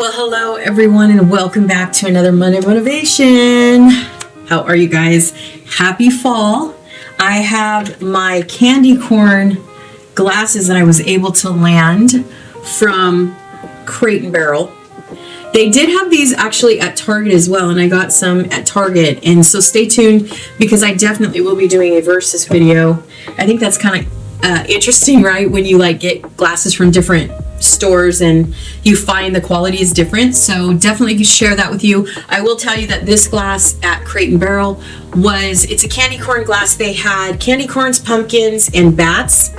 Well, hello everyone and welcome back to another Monday Motivation. How are you guys? Happy fall. I have my candy corn glasses that I was able to land from Crate & Barrel. They did have these actually at Target as well, and I got some at Target. And so stay tuned because I definitely will be doing a versus video. I think that's kind of interesting, right? When you like get glasses from different stores and you find the quality is different. So definitely share that with you. I will tell you that this glass at Crate & Barrel it's a candy corn glass. They had candy corns, pumpkins, and bats.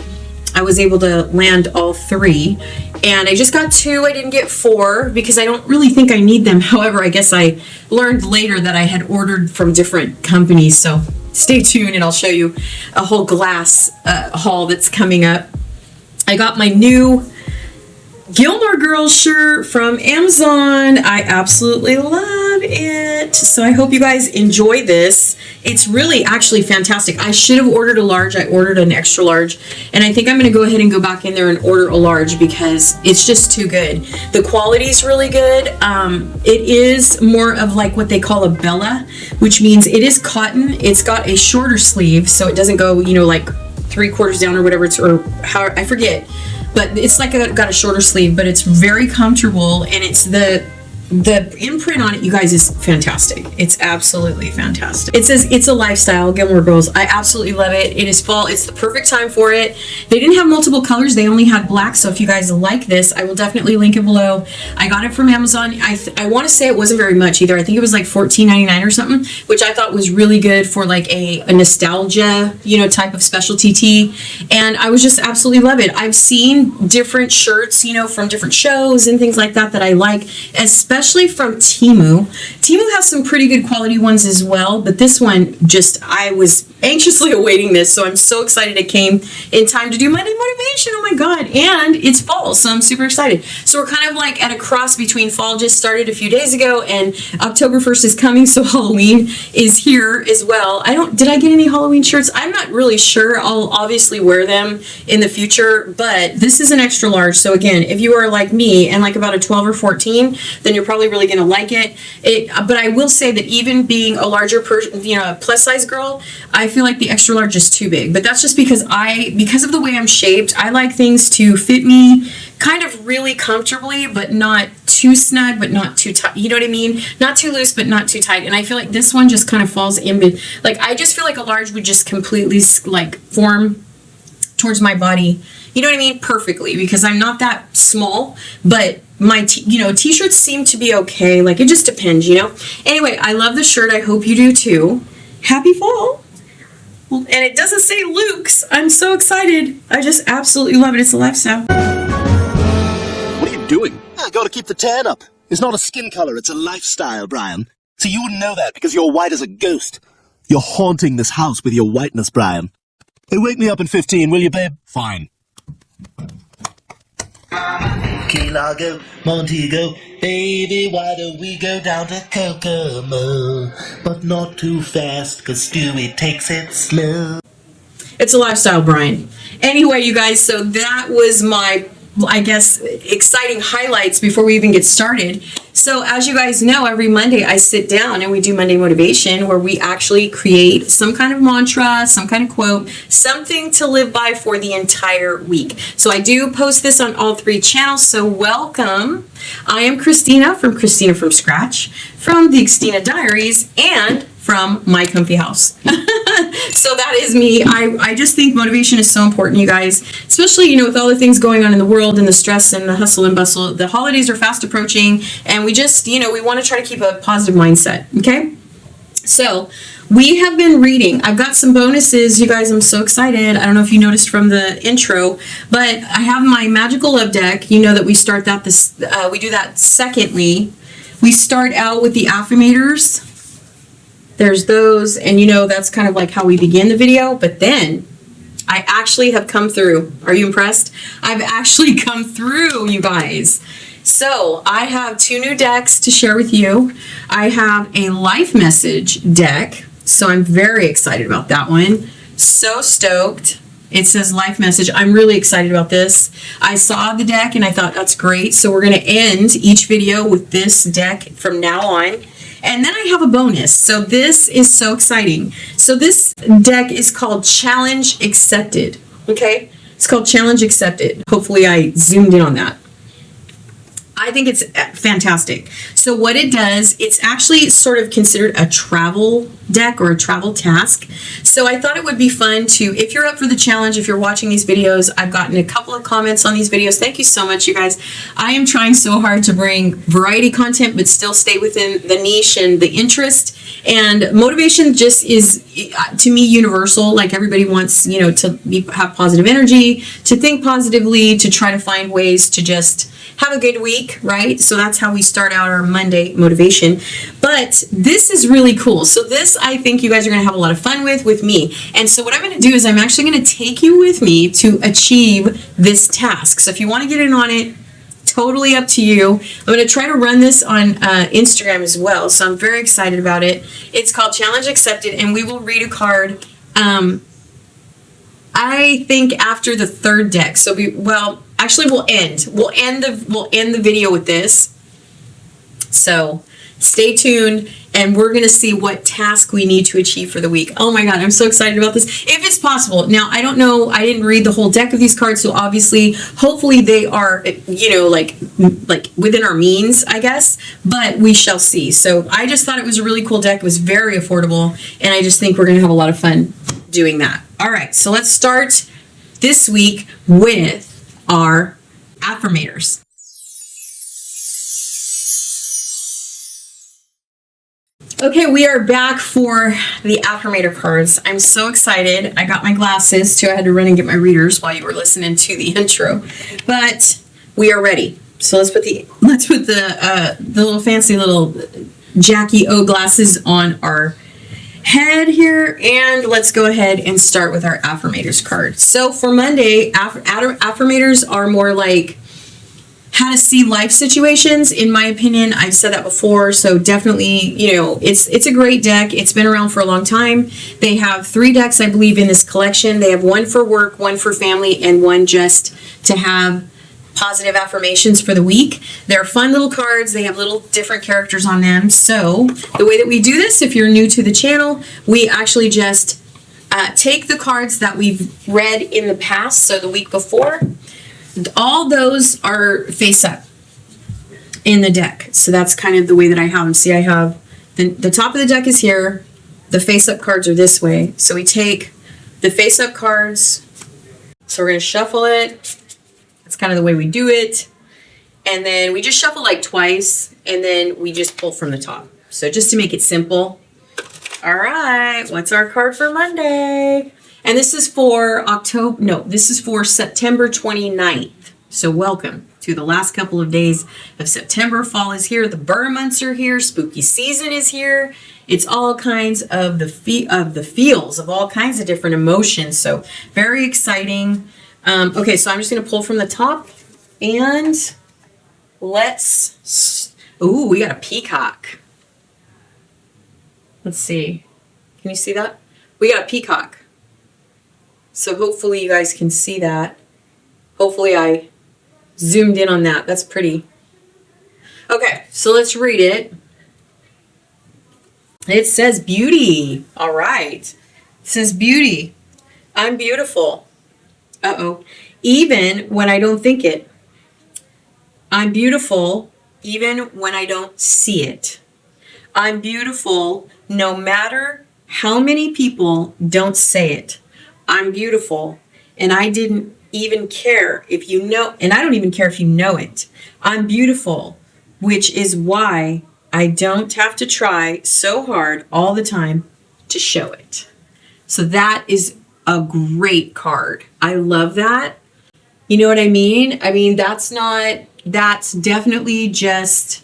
I was able to land all three, and I just got two. I didn't get four because I don't really think I need them. However, I guess I learned later that I had ordered from different companies. So stay tuned and I'll show you a whole glass haul that's coming up. I got my new Gilmore Girls shirt from Amazon. I absolutely love it. So I hope you guys enjoy this. It's really actually fantastic. I should have ordered a large. I ordered an extra large, and I think I'm going to go ahead and go back in there and order a large because it's just too good. The quality is really good. It is more of like what they call a Bella, which means it is cotton. It's got a shorter sleeve, so it doesn't go, like 3/4 down or whatever or how, I forget. But it's like got a shorter sleeve, but it's very comfortable, and it's the imprint on it, you guys, is fantastic. It's absolutely fantastic. It says it's a lifestyle, Gilmore Girls. I absolutely love it. It is fall. It's the perfect time for it. They didn't have multiple colors. They only had black. So if you guys like this, I will definitely link it below. I got it from Amazon. I want to say it wasn't very much either. I think it was like $14.99 or something, which I thought was really good for like a nostalgia, type of specialty tee. And I was just absolutely love it. I've seen different shirts, from different shows and things like that I like, especially from Temu. Temu has some pretty good quality ones as well, but this one I was anxiously awaiting this, so I'm so excited it came in time to do Monday Motivation. Oh my god, and it's fall, so I'm super excited. So we're kind of like at a cross between fall just started a few days ago and October 1st is coming, so Halloween is here as well. Did I get any Halloween shirts? I'm not really sure. I'll obviously wear them in the future, but this is an extra large, so again, if you are like me and like about a 12 or 14, then you're probably really going to like it. But I will say that even being a larger person, a plus size girl, I feel like the extra large is too big. But that's just because of the way I'm shaped, I like things to fit me kind of really comfortably, but not too snug, but not too tight. You know what I mean? Not too loose, but not too tight. And I feel like this one just kind of falls in. Like, I just feel like a large would just completely like form towards my body. You know what I mean? Perfectly, because I'm not that small, but my t-shirts seem to be okay. Like, it just depends, Anyway, I love the shirt. I hope you do too. Happy fall. And it doesn't say Luke's. I'm so excited. I just absolutely love it. It's a lifestyle. What are you doing? I gotta keep the tan up. It's not a skin color, it's a lifestyle, Brian. So you wouldn't know that because you're white as a ghost. You're haunting this house with your whiteness, Brian. Hey, wake me up in 15, will you, babe? Fine. Key Largo, Montego, baby, why don't we go down to Kokomo? But not too fast, cause Stewie takes it slow. It's a lifestyle, Brian. Anyway, you guys, so that was my, exciting highlights before we even get started. So as you guys know, every Monday I sit down and we do Monday Motivation, where we actually create some kind of mantra, some kind of quote, something to live by for the entire week. So I do post this on all three channels, so welcome. I am Christina from Christina from Scratch, from the Christina Diaries, and from My Comfy House. So that is me. I just think motivation is so important, you guys, especially, with all the things going on in the world and the stress and the hustle and bustle. The holidays are fast approaching, and we just, we want to try to keep a positive mindset, okay? So we have been reading. I've got some bonuses, you guys. I'm so excited. I don't know if you noticed from the intro, but I have my Magical Love Deck. You know that we start that we do that secondly. We start out with the Affirmators. There's those, and that's kind of like how we begin the video, but then I actually have come through. Are you impressed? I've actually come through, you guys. So I have two new decks to share with you. I have a life message deck, so I'm very excited about that one. So stoked. It says life message. I'm really excited about this. I saw the deck and I thought that's great. So we're going to end each video with this deck from now on. And then I have a bonus. So this is so exciting. So this deck is called Challenge Accepted. Okay? It's called Challenge Accepted. Hopefully I zoomed in on that. I think it's fantastic. So what it does, it's actually sort of considered a travel deck or a travel task. So I thought it would be fun to, if you're up for the challenge, if you're watching these videos, I've gotten a couple of comments on these videos. Thank you so much, you guys. I am trying so hard to bring variety content, but still stay within the niche and the interest. And motivation just is, to me, universal. Like everybody wants, you know, to have positive energy, to think positively, to try to find ways to just have a good week, right? So that's how we start out our Monday motivation. But this is really cool. So this, I think you guys are going to have a lot of fun with me. And so what I'm going to do is I'm actually going to take you with me to achieve this task. So if you want to get in on it, totally up to you. I'm going to try to run this on Instagram as well. So I'm very excited about it. It's called Challenge Accepted, and we will read a card, I think after the third deck. So actually we'll end the video with this. So stay tuned, and we're going to see what task we need to achieve for the week. Oh my God, I'm so excited about this. If it's possible. Now, I don't know. I didn't read the whole deck of these cards, so obviously, hopefully they are, you know, like within our means, I guess, but we shall see. So I just thought it was a really cool deck. It was very affordable, and I just think we're going to have a lot of fun doing that. All right, so let's start this week with our affirmators. Okay, we are back for the affirmator cards. I'm so excited. I got my glasses too. I had to run and get my readers while you were listening to the intro, but we are ready. So let's put the little fancy little Jackie O glasses on our head here, and let's go ahead and start with our affirmators card. So for Monday, affirmators are more like how to see life situations, in my opinion. I've said that before, so definitely, you know, it's a great deck. It's been around for a long time. They have 3 decks, I believe, in this collection. They have one for work, one for family, and one just to have positive affirmations for the week. They're fun little cards. They have little different characters on them. So the way that we do this, if you're new to the channel, we actually just take the cards that we've read in the past, so the week before. All those are face up in the deck. So that's kind of the way that I have them. See, I have the top of the deck is here. The face up cards are this way. So we take the face up cards. So we're going to shuffle it. That's kind of the way we do it. And then we just shuffle like twice, and then we just pull from the top. So just to make it simple. All right, what's our card for Monday? And this is for this is for September 29th. So welcome to the last couple of days of September. Fall is here. The burr months are here. Spooky season is here. It's all kinds of the feels of all kinds of different emotions. So very exciting. Okay, so I'm just going to pull from the top, and we got a peacock. Let's see. Can you see that? We got a peacock. So hopefully you guys can see that. Hopefully I zoomed in on that. That's pretty. Okay, so let's read it. It says beauty. All right. It says beauty. I'm beautiful. Uh-oh. Even when I don't think it. I'm beautiful even when I don't see it. I'm beautiful no matter how many people don't say it. I'm beautiful, and I didn't even care if you know, and I don't even care if you know it. I'm beautiful, which is why I don't have to try so hard all the time to show it. So that is a great card. I love that. You know what I mean? I mean, that's definitely just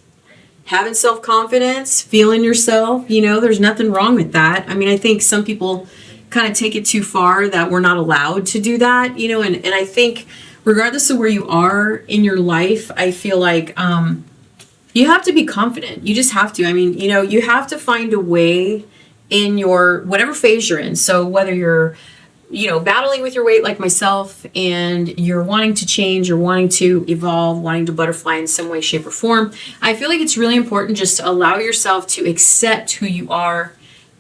having self-confidence, feeling yourself. You know, there's nothing wrong with that. I mean, I think some people kind of take it too far that we're not allowed to do that, you know, and I think regardless of where you are in your life, I feel like you have to be confident. You just have to. I mean, you know, you have to find a way in your whatever phase you're in. So whether you're battling with your weight like myself, and you're wanting to change, you're wanting to evolve, wanting to butterfly in some way, shape, or form, I feel like it's really important just to allow yourself to accept who you are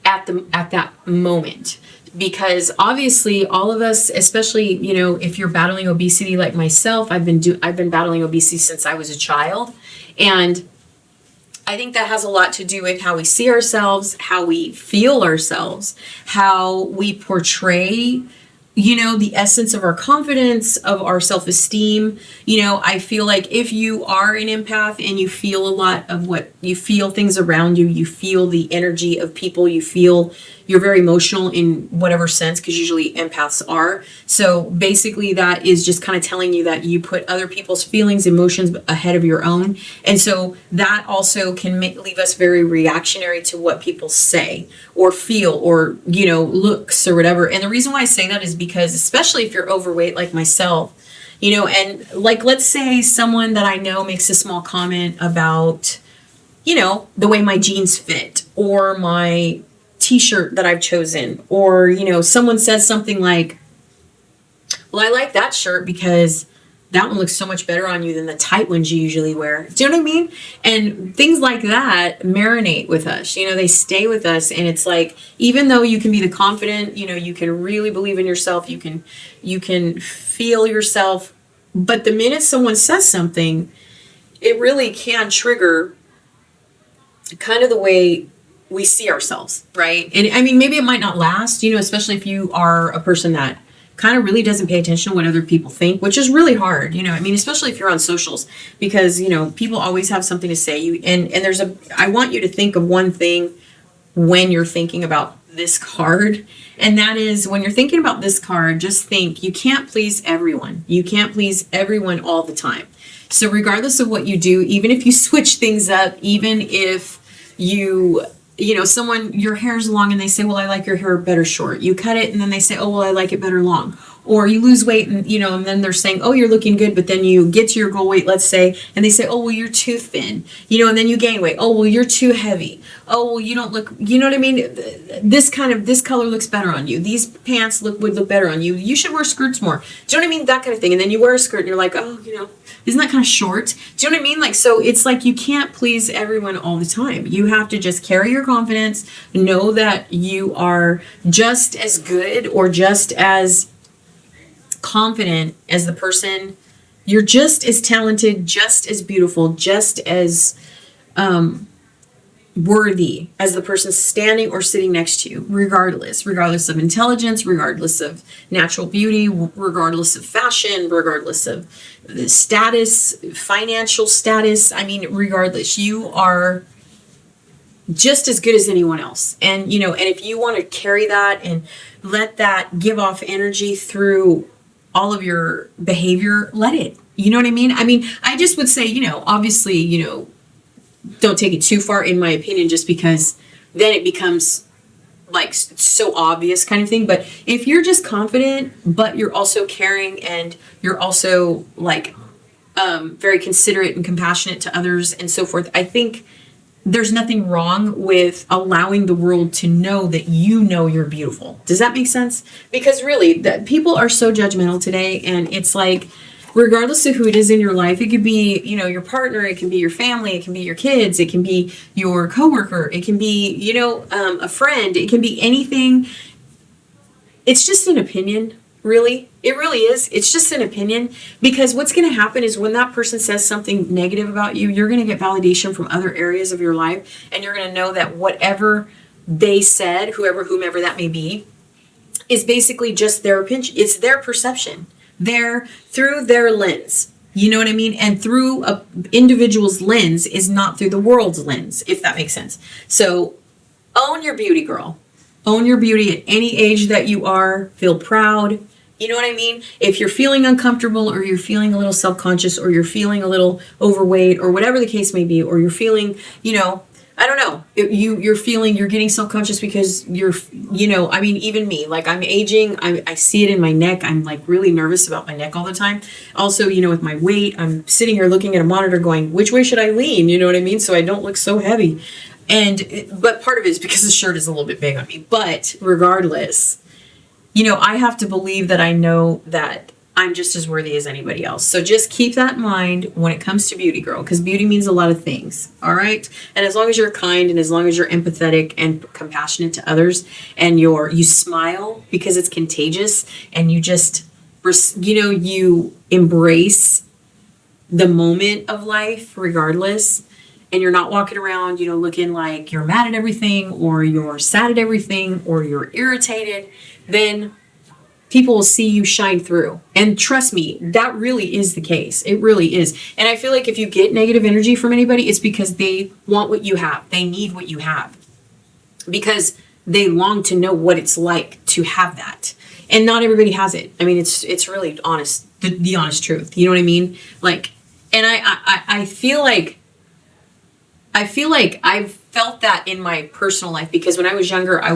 at that moment. Because obviously all of us, especially, if you're battling obesity like myself, I've been battling obesity since I was a child. And I think that has a lot to do with how we see ourselves, how we feel ourselves, how we portray, the essence of our confidence, of our self-esteem. I feel like if you are an empath and you feel a lot of what you feel, things around you, you feel the energy of people, you're very emotional in whatever sense, because usually empaths are. So basically that is just kind of telling you that you put other people's feelings, emotions ahead of your own. And so that also can leave us very reactionary to what people say or feel or, looks or whatever. And the reason why I say that is because, especially if you're overweight like myself, and like, let's say someone that I know makes a small comment about, the way my jeans fit or my t-shirt that I've chosen, or someone says something like, well, I like that shirt because that one looks so much better on you than the tight ones you usually wear. Do you know what I mean? And things like that marinate with us, they stay with us. And it's like, even though you can be the confident, you can really believe in yourself, you can feel yourself, but the minute someone says something, it really can trigger kind of the way we see ourselves, right? And I mean, maybe it might not last, especially if you are a person that kind of really doesn't pay attention to what other people think, which is really hard, especially if you're on socials, because, people always have something to say. And I want you to think of one thing when you're thinking about this card. And that is, when you're thinking about this card, just think, you can't please everyone. You can't please everyone all the time. So regardless of what you do, even if you switch things up, even if someone, your hair's long and they say, well, I like your hair better short. You cut it and then they say, oh, well, I like it better long. Or you lose weight and, and then they're saying, oh, you're looking good. But then you get to your goal weight, let's say, and they say, oh, well, you're too thin, and then you gain weight. Oh, well, you're too heavy. Oh, well, you don't look, you know what I mean? This color looks better on you. These pants would look better on you. You should wear skirts more. Do you know what I mean? That kind of thing. And then you wear a skirt and you're like, oh, isn't that kind of short? Do you know what I mean? Like, so it's like, you can't please everyone all the time. You have to just carry your confidence, know that you are just as good or just as confident as the person. You're just as talented, just as beautiful, just as worthy as the person standing or sitting next to you, regardless of intelligence, regardless of natural beauty, regardless of fashion, regardless of the status, financial status. I mean, regardless, you are just as good as anyone else. And, and if you want to carry that and let that give off energy through all of your behavior, let it. You know what I mean? I mean, I just would say, obviously, don't take it too far, in my opinion, just because then it becomes like so obvious kind of thing. But if you're just confident, but you're also caring and you're also like very considerate and compassionate to others and so forth, I think there's nothing wrong with allowing the world to know that you're beautiful. Does that make sense? Because really, people are so judgmental today, and it's like, regardless of who it is in your life, it could be, your partner, it can be your family, it can be your kids, it can be your coworker, it can be, a friend, it can be anything. It's just an opinion, really. It really is. It's just an opinion, because what's going to happen is when that person says something negative about you, you're going to get validation from other areas of your life, and you're going to know that whatever they said, whomever that may be, is basically just their opinion. It's their perception. Through their lens. You know what I mean? And through a individual's lens is not through the world's lens, if that makes sense. So own your beauty, girl. Own your beauty at any age that you are. Feel proud. You know what I mean? If you're feeling uncomfortable, or you're feeling a little self-conscious, or you're feeling a little overweight, or whatever the case may be, or you're feeling, I don't know, you're getting self-conscious because I mean, even me, like, I'm aging, I see it in my neck. I'm like really nervous about my neck all the time. Also, with my weight, I'm sitting here looking at a monitor going, which way should I lean? You know what I mean? So I don't look so heavy. But part of it is because the shirt is a little bit big on me. But regardless, I have to believe that I know that I'm just as worthy as anybody else. So just keep that in mind when it comes to beauty, girl, because beauty means a lot of things. All right. And as long as you're kind and as long as you're empathetic and compassionate to others and you smile because it's contagious and you just, you embrace the moment of life regardless. And you're not walking around, looking like you're mad at everything or you're sad at everything or you're irritated, then people will see you shine through. And trust me, that really is the case. It really is. And I feel like if you get negative energy from anybody, it's because they want what you have. They need what you have. Because they long to know what it's like to have that. And not everybody has it. I mean, it's really honest, the honest truth. You know what I mean? Like, and I feel like I've felt that in my personal life because when I was younger, I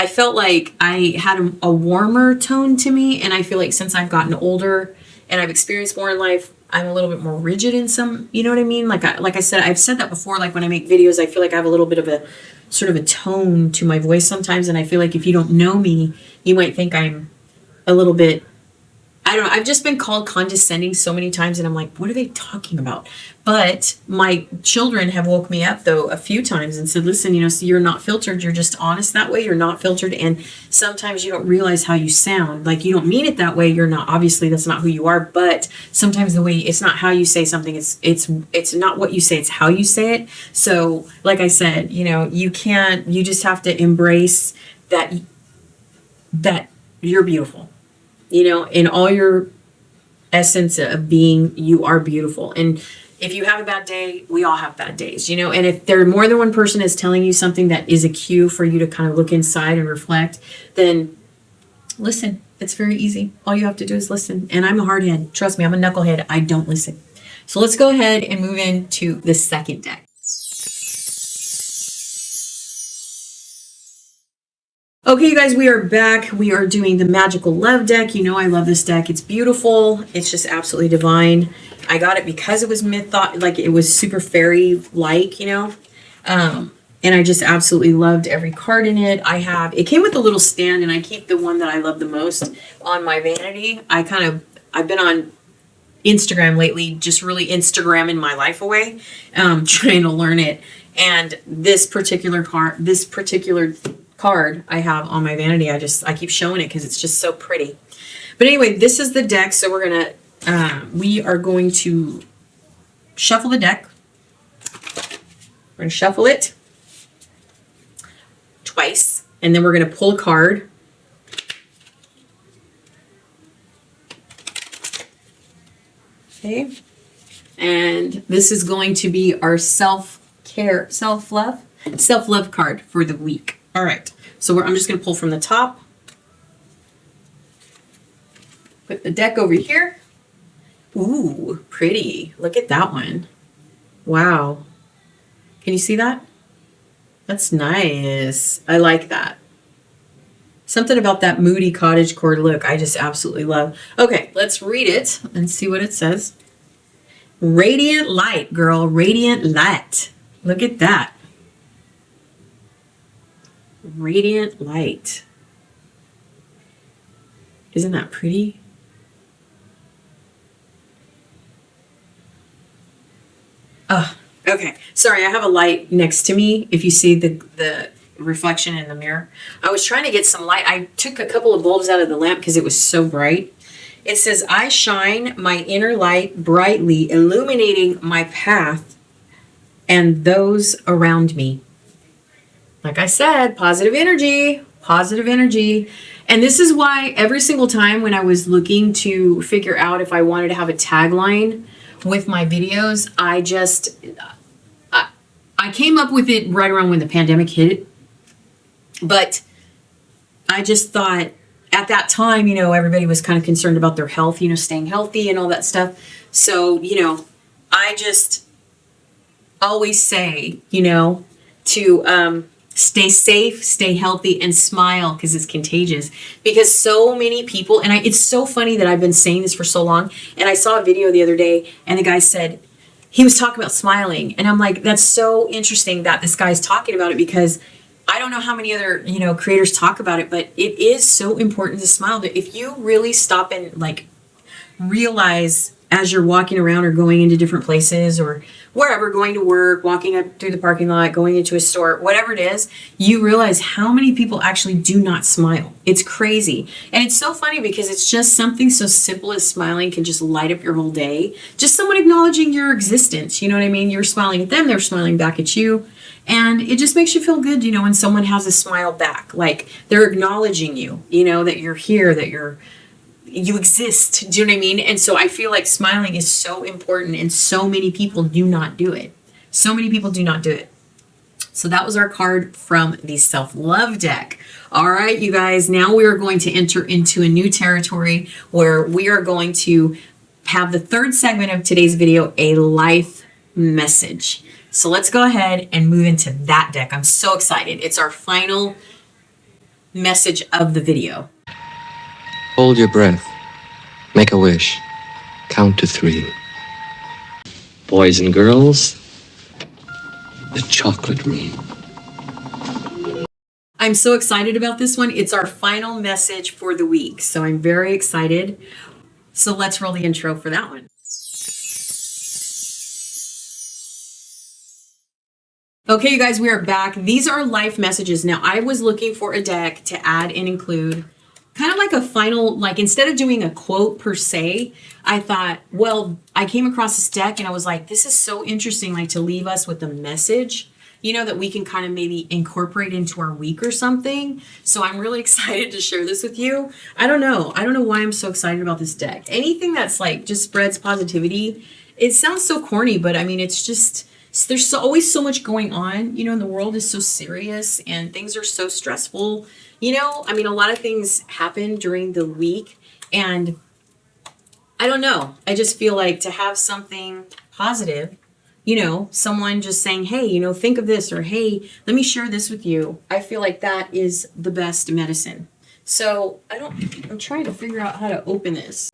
felt like I had a warmer tone to me. And I feel like since I've gotten older and I've experienced more in life, I'm a little bit more rigid in some, you know what I mean? Like I said, I've said that before, like when I make videos, I feel like I have a little bit of a sort of a tone to my voice sometimes. And I feel like if you don't know me, you might think I'm a little bit, I don't know. I've just been called condescending so many times and I'm like, what are they talking about? But my children have woke me up though a few times and said, listen, so you're not filtered. You're just honest that way. You're not filtered. And sometimes you don't realize how you sound. Like you don't mean it that way. You're not, obviously that's not who you are. But sometimes the way, it's not how you say something. It's not what you say. It's how you say it. So like I said, you just have to embrace that you're beautiful. In all your essence of being, you are beautiful. And if you have a bad day, we all have bad days, and if there more than one person is telling you something that is a cue for you to kind of look inside and reflect, then listen. It's very easy. All you have to do is listen. And I'm a hardhead. Trust me, I'm a knucklehead. I don't listen. So let's go ahead and move into the second deck. Okay, you guys, we are back. We are doing the Magical Love deck. I love this deck. It's beautiful. It's just absolutely divine. I got it because it was like it was super fairy-like, and I just absolutely loved every card in it. It came with a little stand, and I keep the one that I love the most on my vanity. I've been on Instagram lately, just really Instagramming my life away, trying to learn it. And this particular card I have on my vanity, I keep showing it because it's just so pretty. But anyway, this is the deck. So we are going to shuffle the deck. We're going to shuffle it twice, and then we're going to pull a card. Okay. And this is going to be our self-love card for the week. All right, so I'm just going to pull from the top. Put the deck over here. Ooh, pretty. Look at that one. Wow. Can you see that? That's nice. I like that. Something about that moody cottagecore look I just absolutely love. Okay, let's read it and see what it says. Radiant light, girl. Radiant light. Look at that. Radiant light. Isn't that pretty? Oh, okay. Sorry, I have a light next to me. If you see the reflection in the mirror. I was trying to get some light. I took a couple of bulbs out of the lamp because it was so bright. It says, I shine my inner light brightly, illuminating my path and those around me. Like I said, positive energy, positive energy. And this is why every single time when I was looking to figure out if I wanted to have a tagline with my videos, I came up with it right around when the pandemic hit. But I just thought at that time, everybody was kind of concerned about their health, staying healthy and all that stuff. So, I just always say, to stay safe, stay healthy, and smile because it's contagious. Because so many people, and it's so funny that I've been saying this for so long. And I saw a video the other day, and the guy said, he was talking about smiling. And I'm like, that's so interesting that this guy's talking about it because I don't know how many other, creators talk about it, but it is so important to smile. That if you really stop and like realize as you're walking around or going into different places or wherever, going to work, walking up through the parking lot, going into a store, whatever it is, you realize how many people actually do not smile. It's crazy. And it's so funny because it's just something so simple as smiling can just light up your whole day. Just someone acknowledging your existence. You know what I mean? You're smiling at them, they're smiling back at you. And it just makes you feel good, when someone has a smile back, like they're acknowledging you, that you're here, that you exist. Do you know what I mean? And so I feel like smiling is so important, and so many people do not do it. So many people do not do it. So that was our card from the self-love deck. All right, you guys, now we are going to enter into a new territory where we are going to have the third segment of today's video, a life message. So let's go ahead and move into that deck. I'm so excited. It's our final message of the video. Hold your breath. Make a wish. Count to 3. Boys and girls, the chocolate room. I'm so excited about this one. It's our final message for the week. So I'm very excited. So let's roll the intro for that one. Okay, you guys, we are back. These are life messages. Now, I was looking for a deck to add and include kind of like a final, like instead of doing a quote per se, I thought, well, I came across this deck and I was like, this is so interesting, like to leave us with a message, that we can kind of maybe incorporate into our week or something. So I'm really excited to share this with you. I don't know why I'm so excited about this deck. Anything that's like just spreads positivity. It sounds so corny, but I mean, it's just, there's always so much going on, and the world is so serious and things are so stressful. I mean, a lot of things happen during the week, and I don't know. I just feel like to have something positive, someone just saying, hey, think of this, or hey, let me share this with you. I feel like that is the best medicine. So I'm trying to figure out how to open this.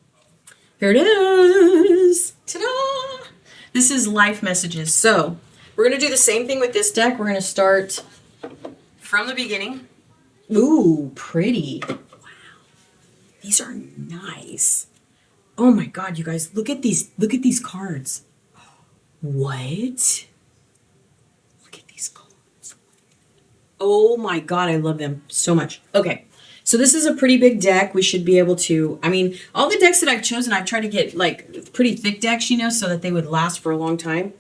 Here it is. Ta-da! This is life messages. So we're going to do the same thing with this deck. We're going to start from the beginning. Ooh, pretty. Wow. These are nice. Oh my God, you guys, look at these cards. What? Look at these cards. Oh my God, I love them so much. Okay. So this is a pretty big deck. We should be able to, all the decks that I've chosen, I've tried to get like pretty thick decks, so that they would last for a long time.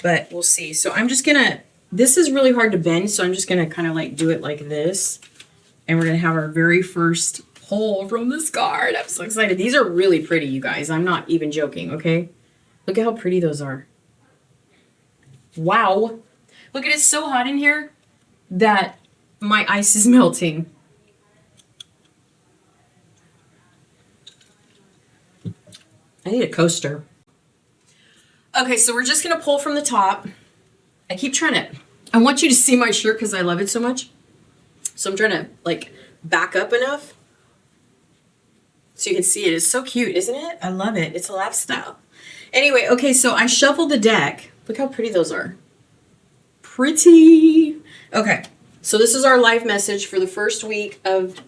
But we'll see. So I'm just going to, this is really hard to bend. So I'm just going to kind of like do it like this. And we're going to have our very first pull from this card. I'm so excited. These are really pretty, you guys. I'm not even joking, okay? Look at how pretty those are. Wow. Look at it. It's so hot in here that my ice is melting. I need a coaster. Okay, so we're just going to pull from the top. I want you to see my shirt because I love it so much. So I'm trying to like back up enough so you can see it. It's so cute, isn't it? I love it. It's a lifestyle. Anyway, okay, so I shuffled the deck. Look how pretty those are. Pretty. Okay, so this is our live message for the first week of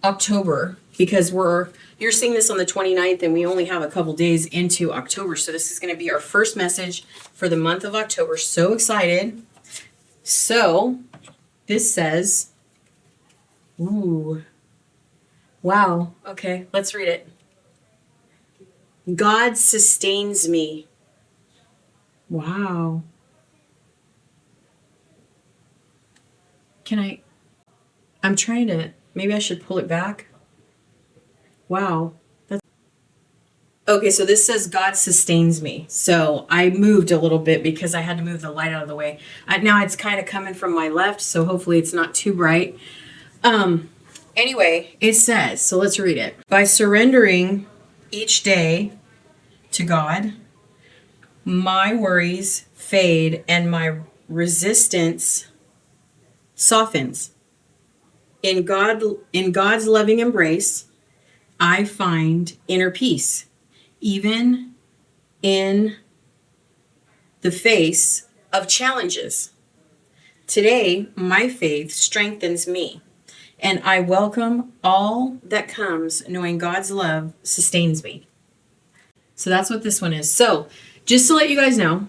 October, because you're seeing this on the 29th and we only have a couple days into October. So this is going to be our first message for the month of October. So excited. So this says, ooh, wow. Okay, let's read it. God sustains me. Wow. I'm trying to, maybe I should pull it back. Wow. Okay, so this says God sustains me. So I moved a little bit because I had to move the light out of the way. Now it's kind of coming from my left, so hopefully it's not too bright. Anyway, it says, so let's read it. By surrendering each day to God, my worries fade and my resistance softens. In God's loving embrace, I find inner peace, even in the face of challenges. Today, my faith strengthens me, and I welcome all that comes, knowing God's love sustains me. So that's what this one is. So just to let you guys know,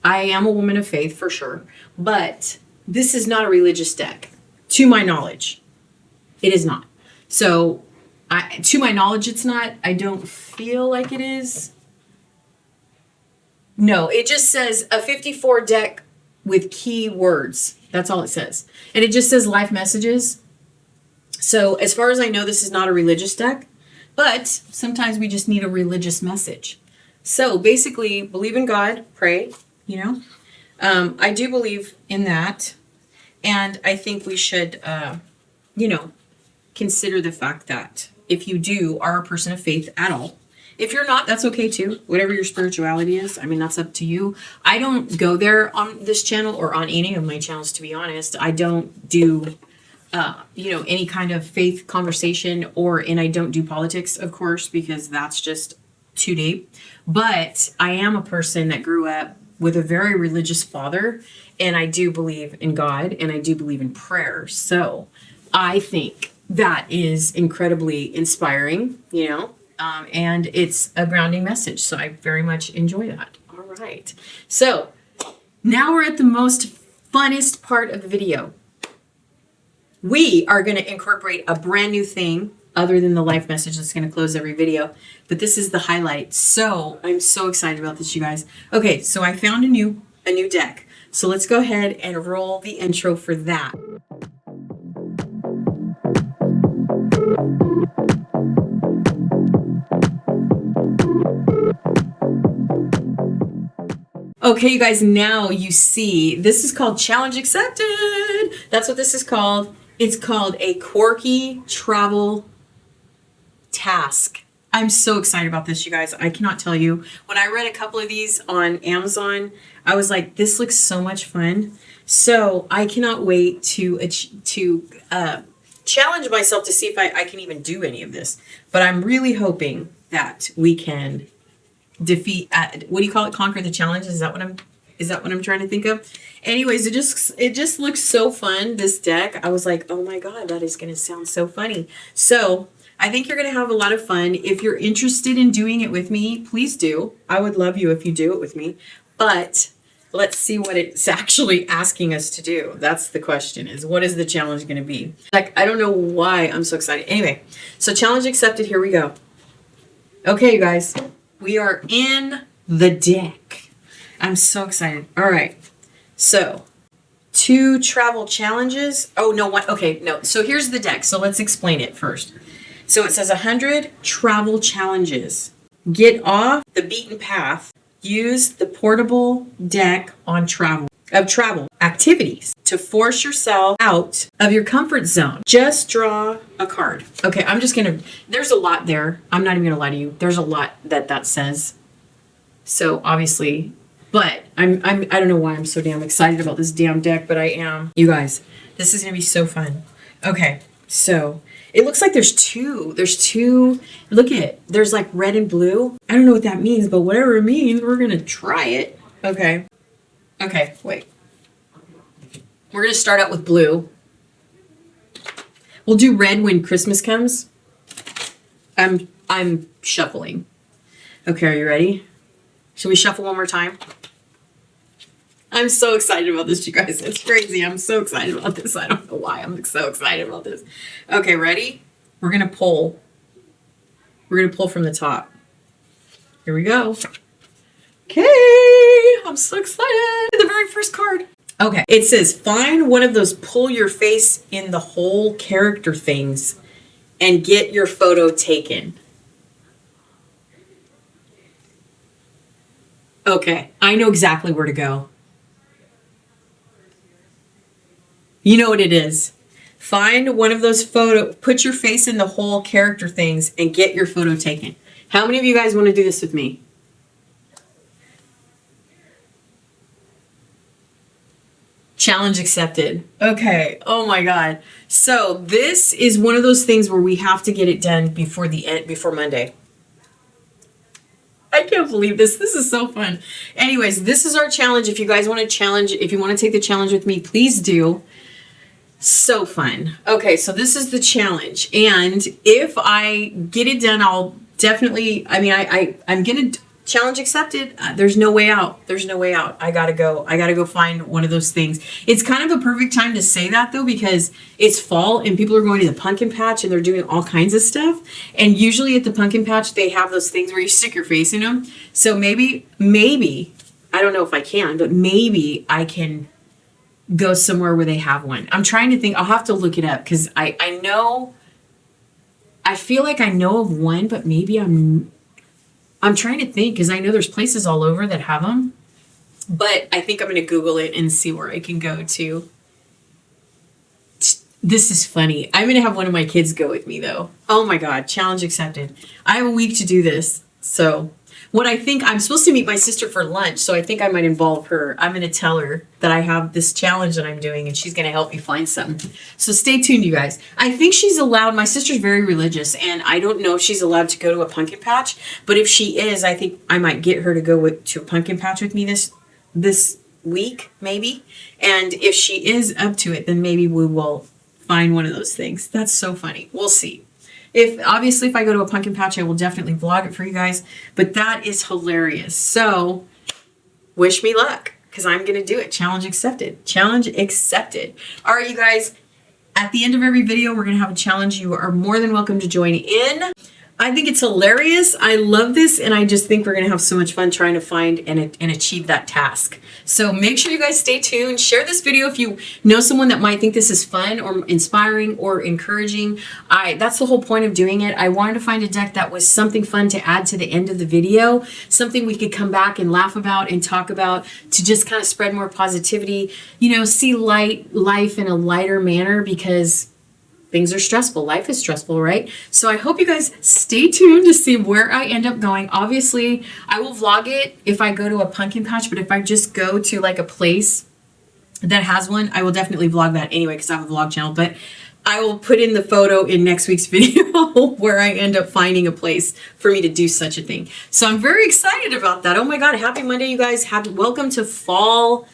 I am a woman of faith for sure, but this is not a religious deck, to my knowledge. It is not. So to my knowledge, it's not. I don't feel like it is. No, it just says a 54 deck with key words. That's all it says. And it just says life messages. So as far as I know, this is not a religious deck, but sometimes we just need a religious message. So basically, believe in God, pray, I do believe in that. And I think we should, consider the fact that if you are a person of faith at all, if you're not, that's okay too. Whatever your spirituality is, I mean, that's up to you. I don't go there on this channel or on any of my channels, to be honest. I don't do, any kind of faith conversation and I don't do politics, of course, because that's just too deep. But I am a person that grew up with a very religious father, and I do believe in God, and I do believe in prayer. So I think that is incredibly inspiring, and it's a grounding message. So I very much enjoy that. All right. So now we're at the most funnest part of the video. We are going to incorporate a brand new thing other than the life message that's going to close every video. But this is the highlight. So I'm so excited about this, you guys. Okay, so I found a new deck. So let's go ahead and roll the intro for that. Okay, you guys, now you see, this is called Challenge Accepted. That's what this is called. It's called a quirky travel task. I'm so excited about this, you guys. I cannot tell you. When I read a couple of these on Amazon, I was like, this looks so much fun. So I cannot wait to challenge myself to see if I can even do any of this. But I'm really hoping that we can defeat, what do you call it? Conquer the challenge. Is that what I'm trying to think of? Anyways, it just looks so fun, this deck. I was like, oh my God, that is going to sound so funny. So I think you're going to have a lot of fun. If you're interested in doing it with me, please do. I would love you if you do it with me. But let's see what it's actually asking us to do. That's the question, is what is the challenge going to be? Like, I don't know why I'm so excited. Anyway, so challenge accepted. Here we go. Okay, you guys, we are in the deck. I'm so excited. All right. So 2 travel challenges. Oh, no, one. Okay, no. So here's the deck. So let's explain it first. So it says 100 travel challenges. Get off the beaten path. Use the portable deck on travel activities to force yourself out of your comfort zone. Just draw a card. Okay, there's a lot there. I'm not even gonna lie to you. There's a lot that says. So obviously, but I don't know why I'm so damn excited about this damn deck, but I am. You guys, this is gonna be so fun. Okay, so it looks like there's two. Look at it. There's like red and blue. I don't know what that means, but whatever it means, we're gonna try it. Okay, wait. We're gonna start out with blue. We'll do red when Christmas comes. I'm shuffling. Okay, are you ready? Should we shuffle one more time? I'm so excited about this, you guys. It's crazy. I'm so excited about this. I don't know why I'm so excited about this. Okay, ready? We're going to pull. We're going to pull from the top. Here we go. Okay, I'm so excited. The very first card. Okay, it says, find one of those pull your face in the hole character things and get your photo taken. Okay, I know exactly where to go. You know what it is. Find one of those put your face in the hole character things and get your photo taken. How many of you guys want to do this with me? Challenge accepted. Okay. Oh my God. So this is one of those things where we have to get it done before Monday. I can't believe this. This is so fun. Anyways, this is our challenge. If you guys want to challenge, if you want to take the challenge with me, please do. So fun. Okay, so this is the challenge. And if I get it done, I'll definitely, I mean, I'm going to challenge accepted. There's no way out. There's no way out. I gotta go find one of those things. It's kind of a perfect time to say that though, because it's fall and people are going to the pumpkin patch and they're doing all kinds of stuff. And usually at the pumpkin patch, they have those things where you stick your face in them. So maybe, I don't know if I can, but maybe I can go somewhere where they have one. I'm trying to think. I'll have to look it up because I know, I feel like I know of one, but maybe I'm trying to think because I know there's places all over that have them, but I think I'm going to Google it and see where I can go to. This is funny. I'm going to have one of my kids go with me though. Oh my God, challenge accepted. I have a week to do this. So what I think, I'm supposed to meet my sister for lunch, so I think I might involve her. I'm going to tell her that I have this challenge that I'm doing, and she's going to help me find something. So stay tuned, you guys. I think she's allowed, my sister's very religious, and I don't know if she's allowed to go to a pumpkin patch, but if she is, I think I might get her to go to a pumpkin patch with me this week, maybe. And if she is up to it, then maybe we will find one of those things. That's so funny. We'll see. If I go to a pumpkin patch, I will definitely vlog it for you guys. But that is hilarious. So wish me luck because I'm going to do it. Challenge accepted. Challenge accepted. All right, you guys. At the end of every video, we're going to have a challenge. You are more than welcome to join in. I think it's hilarious. I love this. And I just think we're going to have so much fun trying to find and achieve that task. So make sure you guys stay tuned. Share this video if you know someone that might think this is fun or inspiring or encouraging. That's the whole point of doing it. I wanted to find a deck that was something fun to add to the end of the video, something we could come back and laugh about and talk about to just kind of spread more positivity, see life in a lighter manner because things are stressful. Life is stressful, right? So I hope you guys stay tuned to see where I end up going. Obviously, I will vlog it if I go to a pumpkin patch, but if I just go to like a place that has one, I will definitely vlog that anyway because I have a vlog channel. But I will put in the photo in next week's video where I end up finding a place for me to do such a thing. So I'm very excited about that. Oh my God, happy Monday, you guys. Welcome to fall.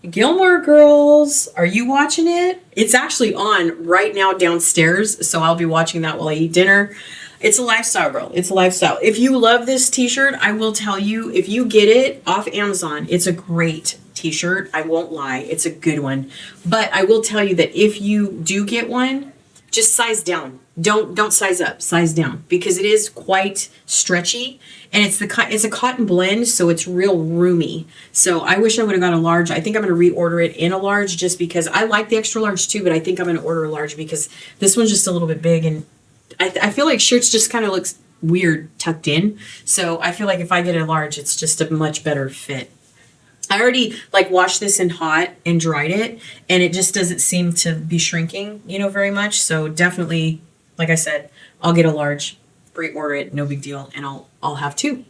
Gilmore girls, are you watching it? It's actually on right now downstairs, so I'll be watching that while I eat dinner. It's a lifestyle, girl. It's a lifestyle. If you love this t-shirt, I will tell you, if you get it off Amazon, it's a great t-shirt. I won't lie. It's a good one. But I will tell you that if you do get one, just size down. Don't size up, size down because it is quite stretchy and it's a cotton blend, so it's real roomy. So I wish I would have got a large. I think I'm going to reorder it in a large just because I like the extra large too, but I think I'm going to order a large because this one's just a little bit big and I feel like shirts just kind of looks weird tucked in. So I feel like if I get a large, it's just a much better fit. I already washed this in hot and dried it and it just doesn't seem to be shrinking, very much. So definitely, like I said, I'll get a large, pre-order it, no big deal, and I'll have two.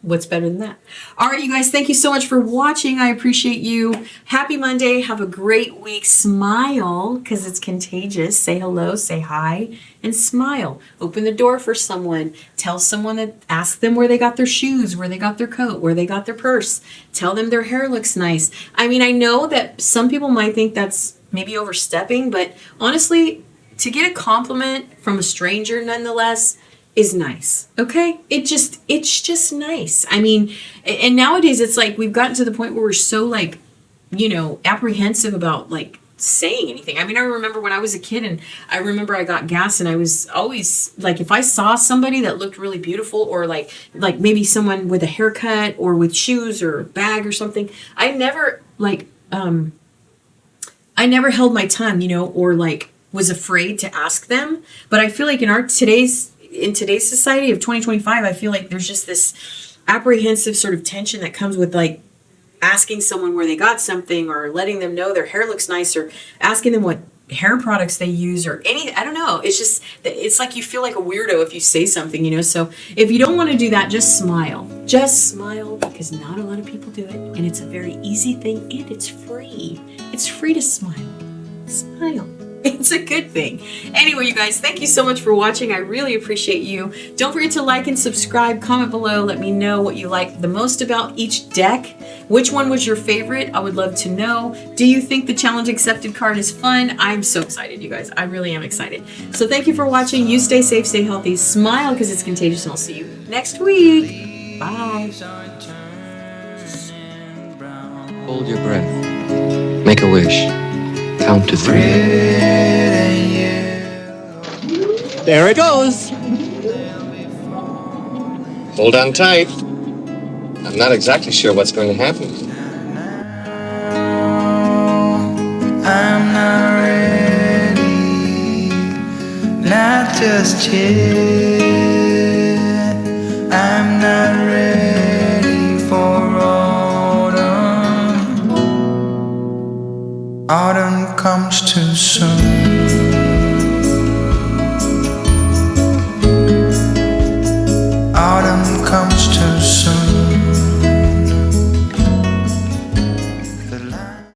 What's better than that? All right, you guys, thank you so much for watching. I appreciate you. Happy Monday. Have a great week. Smile, because it's contagious. Say hello, say hi, and smile. Open the door for someone. Tell someone ask them where they got their shoes, where they got their coat, where they got their purse. Tell them their hair looks nice. I mean, I know that some people might think that's maybe overstepping, but honestly, to get a compliment from a stranger nonetheless is nice. Okay? It's just nice. I mean, and nowadays it's like we've gotten to the point where we're so apprehensive about saying anything. I mean, I remember when I was a kid and I remember I got gas and I was always if I saw somebody that looked really beautiful or like maybe someone with a haircut or with shoes or a bag or something, I never held my tongue, or was afraid to ask them. But I feel like in today's society of 2025, I feel like there's just this apprehensive sort of tension that comes with asking someone where they got something or letting them know their hair looks nice or asking them what hair products they use or I don't know. It's like you feel like a weirdo if you say something, so if you don't want to do that, just smile. Just smile because not a lot of people do it. And it's a very easy thing and it's free. It's free to smile. Smile. It's a good thing. Anyway, you guys, thank you so much for watching. I really appreciate you. Don't forget to like and subscribe. Comment below. Let me know what you like the most about each deck. Which one was your favorite? I would love to know. Do you think the challenge accepted card is fun? I'm so excited, you guys. I really am excited. So thank you for watching. You stay safe, stay healthy, smile because it's contagious, and I'll see you next week. Bye. Hold your breath. Make a wish. Count to 3. There it goes. Hold on tight. I'm not exactly sure what's going to happen. I'm not ready, not just yet. I'm not ready for autumn. Autumn comes too soon.